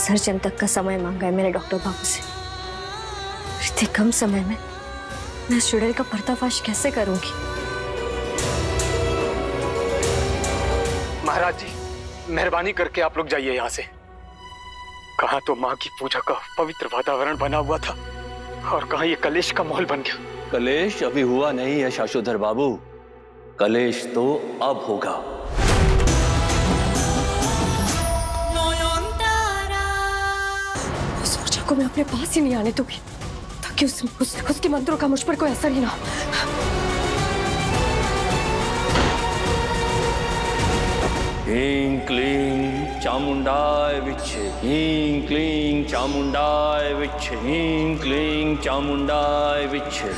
विसर्जन तक का समय मांगा है मैंने डॉक्टर बाबू से। इतने कम समय में मैं इस चुड़ैल का पर्दाफाश कैसे करूंगी? महाराज जी, मेहरबानी करके आप लोग जाइए यहाँ से। कहाँ तो माँ की पूजा का पवित्र वातावरण बना हुआ था और कहाँ ये कलेश का माहौल बन गया। कलेश अभी हुआ नहीं है शाशोधर बाबू, कलेश तो अब होगा। उस ऊर्जा को मैं अपने पास ही नहीं आने दूंगी ताकि उसके मंत्रों का मुझ पर कोई असर ही ना हो। ह्रीं क्लीं चामुंडाय विच्चे, ह्रीं क्लीं चामुंडाय विच्चे, ह्रीं क्लीं चामुंडाय विच्चे।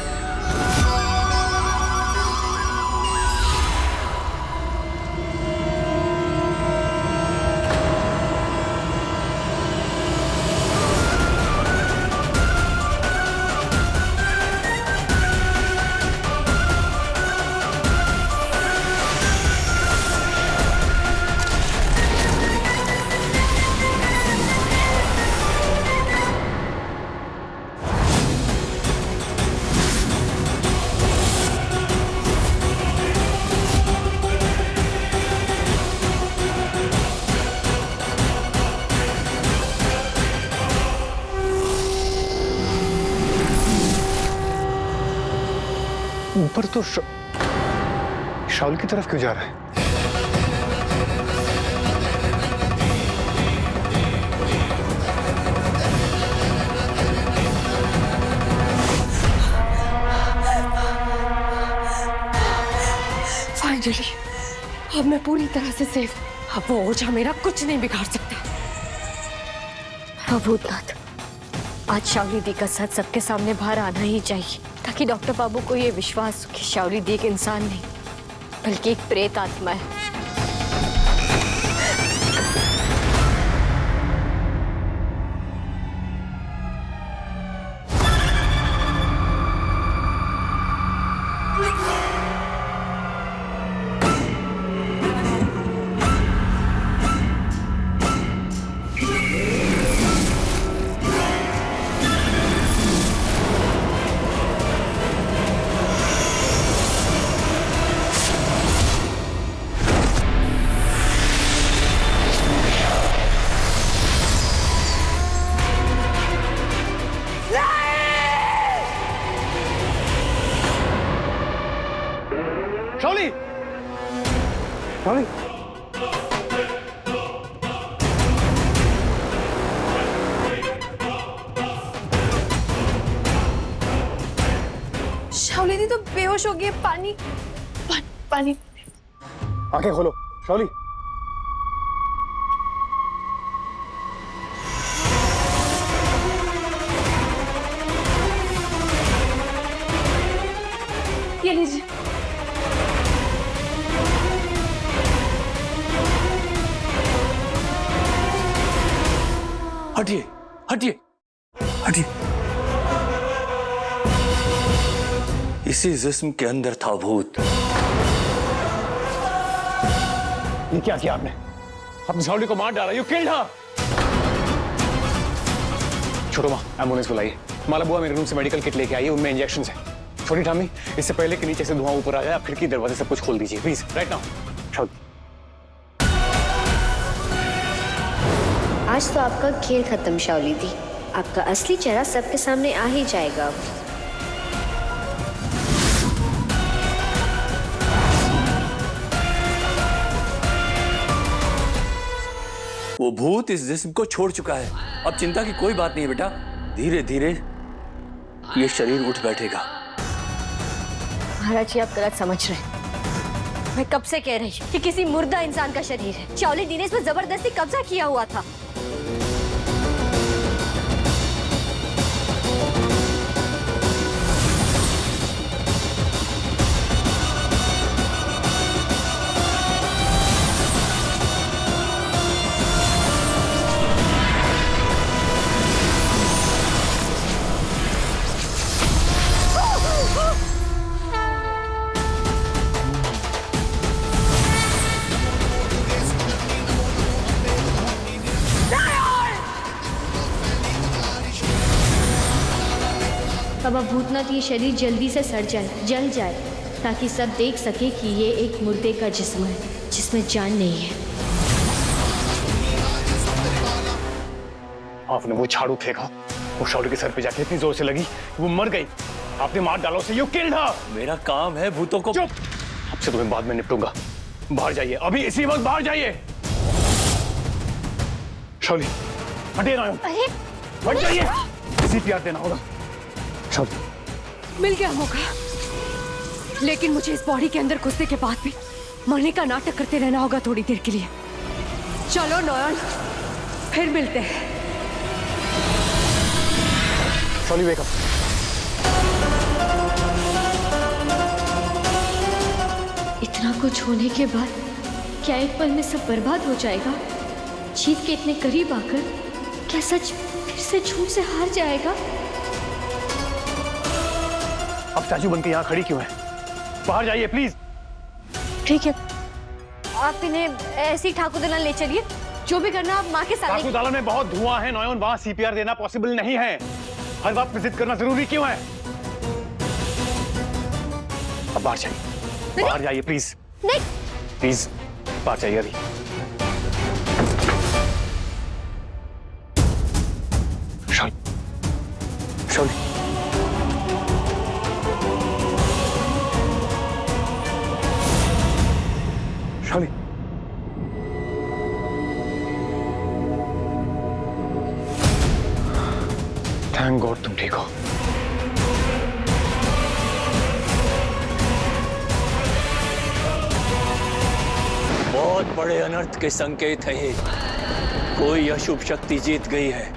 ऊपर तो शाउल की तरफ क्यों जा रहा है? फाइनली अब मैं पूरी तरह से सेफ। अब वो ऊर्जा मेरा कुछ नहीं बिगाड़ सकता। भूतनाथ, आज शावली दी का सच सबके सामने बाहर आना ही चाहिए ताकि डॉक्टर बाबू को ये विश्वास हो कि शावली दी एक इंसान नहीं बल्कि एक प्रेत आत्मा है। शावली! शावली! शावली दी तो बेहोश हो गई है। पानी पानी। आंखें खोलो शावली। ये लीजिए। हटिए हटिए हटिए। इसी जिस्म के अंदर था भूत। ये क्या किया आपने? अपनी शावली को मार डाला। You killed her. छोटो माँ, एम्बुलेंस बुलाइए। माला बुआ मेरे रूम से मेडिकल किट लेके आई है, उनमें इंजेक्शन है। छोटी ठामी, इससे पहले कि नीचे से धुआं ऊपर आ जाए आप खिड़की दरवाजे सब कुछ खोल दीजिए प्लीज, राइट नाउ। शावली। आज तो आपका खेल खत्म शावली दी। आपका असली चेहरा सबके सामने आ ही जाएगा। वो भूत इस जिस्म को छोड़ चुका है। अब चिंता की कोई बात नहीं है बेटा, धीरे धीरे ये शरीर उठ बैठेगा। महाराज जी, आप गलत समझ रहे हैं। मैं कब से कह रही हूँ कि किसी मुर्दा इंसान का शरीर है। शावली दी ने इस पर जबरदस्ती कब्जा किया हुआ था। बाबा भूतनाथ ये शरीर जल्दी से सड़ जाए, जल जाए, ताकि सब देख सके कि ये एक मुर्दे का जिस्म है जिसमें जान नहीं है। आपने वो झाड़ू फेंका, वो शाउली के सर पे जाके इतनी जोर से लगी वो मर गई। आपने मार डाला उसे, यू किल्ड हर। मेरा काम है भूतों को। चुप, आपसे तुम्हें बाद में निपटूंगा। बाहर जाइए, अभी इसी वक्त बाहर जाइए। शाउली हटिए ना, अरे हट जाइए, सीपीआर देना होगा। शाउली मिल गया मौका, लेकिन मुझे इस बॉडी के अंदर घुसने के बाद भी मरने का नाटक करते रहना होगा थोड़ी देर के लिए। चलो नयन, फिर मिलते हैं। शाउली वेक अप। इतना कुछ होने के बाद क्या एक पल में सब बर्बाद हो जाएगा? जीत के इतने करीब आकर क्या सच फिर से झूठ से हार जाएगा? अब स्टैचू बनके यहाँ खड़ी क्यों है? बाहर जाइए प्लीज। ठीक है, आप इन्हें ऐसी ठाकुरदाला ले चलिए, जो भी करना आप माँ के साथ। ठाकुरदाला में बहुत धुआं है नयन, वहां सीपीआर देना पॉसिबल नहीं है। हर बात पे जिद करना जरूरी क्यों है? अब बाहर जाइए, बाहर जाइए प्लीज। नहीं, प्लीज बाहर जाइए अभी। शाउली, शाउली, थैंक गॉड तुम ठीक हो। बहुत बड़े अनर्थ के संकेत है ये। कोई अशुभ शक्ति जीत गई है।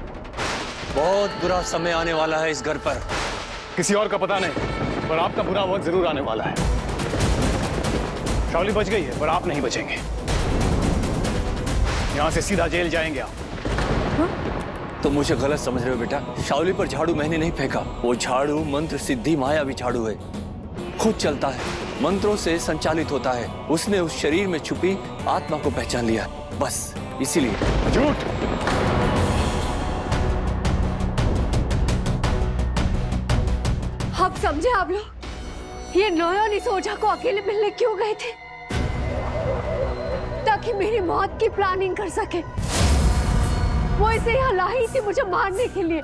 बहुत बुरा समय आने वाला है इस घर पर। किसी और का पता नहीं, पर आपका बुरा वक्त जरूर आने वाला है। शाउली बच गई है, पर आप नहीं बचेंगे। यहां से सीधा जेल जाएंगे आप। तुम मुझे गलत समझ रहे हो बेटा। शाउली पर झाड़ू मैंने नहीं फेंका। वो झाड़ू मंत्र सिद्धि मायावी झाड़ू है, खुद चलता है, मंत्रों से संचालित होता है। उसने उस शरीर में छुपी आत्मा को पहचान लिया, बस इसीलिए। झूठ। अब समझे आप लोग, ये नयन इस ओझा को अकेले मिलने क्यों गए थे? ताकि मेरी मौत की प्लानिंग कर सके। वो इसे यहाँ लाई थी मुझे मारने के लिए।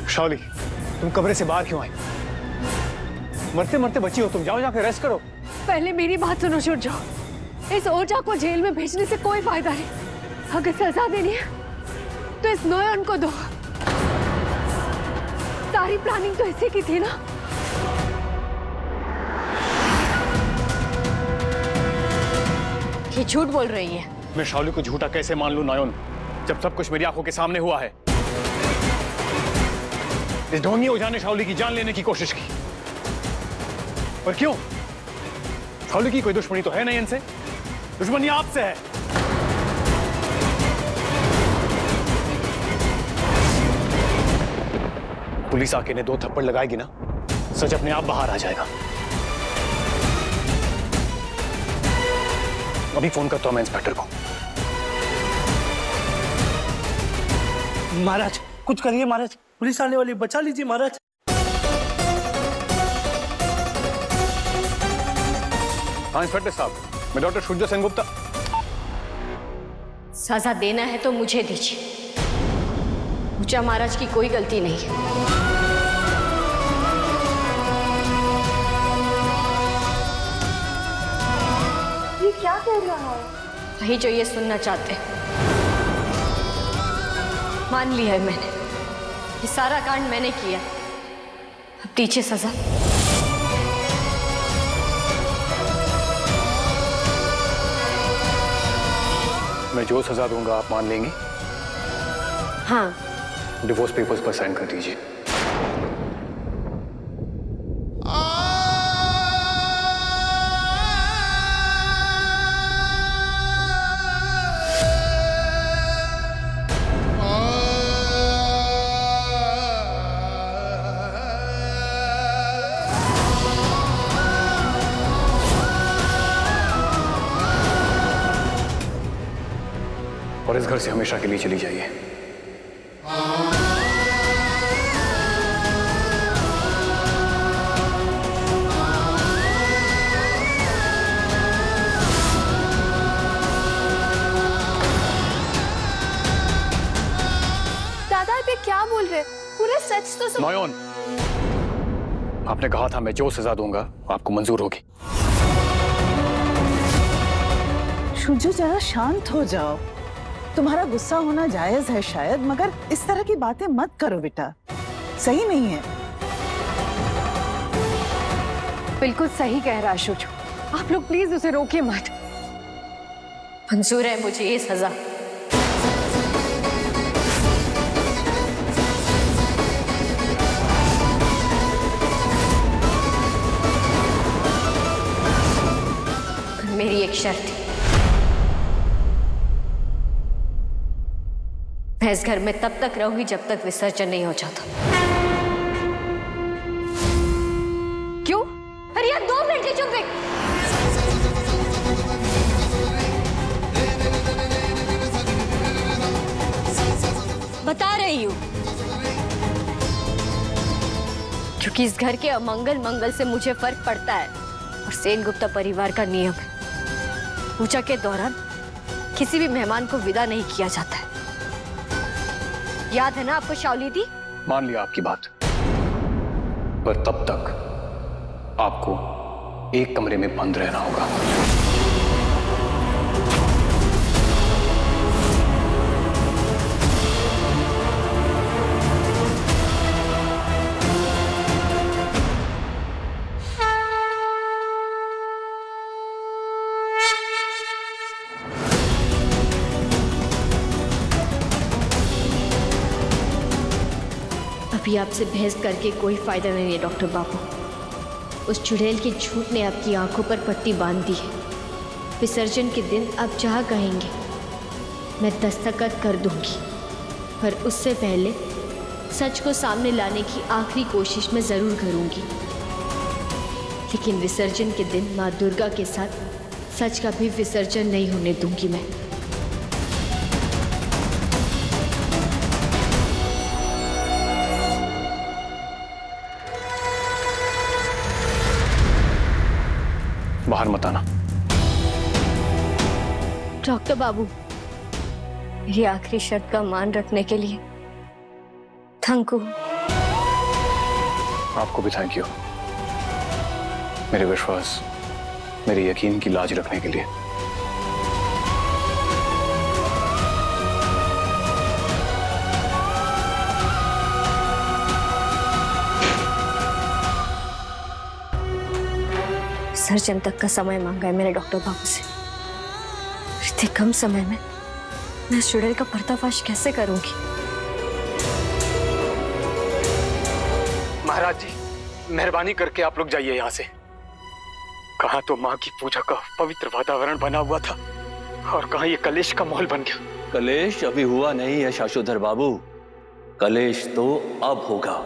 शाउली, तुम कमरे से बाहर क्यों आई? मरते मरते बची हो तुम, जाओ जाके रेस्ट करो। पहले मेरी बात सुनो शुरजो, इस ओझा को जेल में भेजने से कोई फायदा नहीं। अगर सजा देनी है तो इस नयन को दो। सारी प्लानिंग तो इसी की थी ना। ये झूठ बोल रही है। मैं शाउली को झूठा कैसे मान लूं नयन, जब सब कुछ मेरी आंखों के सामने हुआ है। इस ढोंगी ओझा ने शाउली की जान लेने की कोशिश की, पर क्यों? शाउली की कोई दुश्मनी तो है नहीं इनसे, दुश्मनी आपसे है। पुलिस आके ने 2 थप्पड़ लगाएगी ना, सच अपने आप बाहर आ जाएगा। अभी फोन करता हूं मैं इंस्पेक्टर को। महाराज कुछ करिए महाराज, पुलिस आने वाली, बचा लीजिए महाराज। हाँ इंस्पेक्टर साहब, मैं डॉक्टर शुरजो सेनगुप्ता। सजा देना है तो मुझे दीजिए, ऊंचा महाराज की कोई गलती नहीं है। ये क्या कह रहा है? वही जो ये सुनना चाहते हैं। मान लिया है मैंने, ये सारा कांड मैंने किया। अब दीजिए सजा। मैं जो सजा दूंगा आप मान लेंगी? हाँ, डिवोर्स पेपर्स पर साइन कर दीजिए। और इस घर से हमेशा के लिए चली जाइए। बोल रहे? पूरा सच तो सुन। नॉयन, आपने कहा था मैं जो सजा दूंगा आपको मंजूर होगी। शुजू जरा शांत हो जाओ। तुम्हारा गुस्सा होना जायज है शायद, मगर इस तरह की बातें मत करो बेटा, सही नहीं है। बिल्कुल सही कह रहा शुजू, आप लोग प्लीज उसे रोकिए मत। मंजूर है मुझे ये सजा। मेरी एक शर्त है, मैं इस घर में तब तक रहूंगी जब तक विसर्जन नहीं हो जाता। क्यों? अरे यार 2 मिनट की चुप रह। बता रही हूं, क्योंकि इस घर के अमंगल मंगल से मुझे फर्क पड़ता है और सेनगुप्ता परिवार का नियम है, पूजा के दौरान किसी भी मेहमान को विदा नहीं किया जाता है। याद है ना आपको शाओली दी? मान लिया आपकी बात, पर तब तक आपको एक कमरे में बंद रहना होगा। अभी आपसे बहस करके कोई फायदा नहीं है डॉक्टर बाबू। उस चुड़ैल के झूठ ने आपकी आंखों पर पट्टी बांध दी है। विसर्जन के दिन आप जहाँ कहेंगे मैं दस्तखत कर दूंगी, पर उससे पहले सच को सामने लाने की आखिरी कोशिश मैं जरूर करूंगी। लेकिन विसर्जन के दिन माँ दुर्गा के साथ सच का भी विसर्जन नहीं होने दूंगी मैं। बाहर मत आना। डॉक्टर बाबू, मेरी आखिरी शर्त का मान रखने के लिए थैंक यू। आपको भी थैंक यू, मेरे विश्वास, मेरे यकीन की लाज रखने के लिए। विसर्जन तक का समय मांगा है मैंने डॉक्टर बाबू से। इतने कम समय में मैं इस चुड़ैल का पर्दाफाश कैसे करूंगी? महाराज जी, मेहरबानी करके आप लोग जाइए यहाँ से। कहाँ तो माँ की पूजा का पवित्र वातावरण बना हुआ था और कहाँ ये कलेश का माहौल बन गया। कलेश अभी हुआ नहीं है शाशोधर बाबू, कलेश तो अब होगा।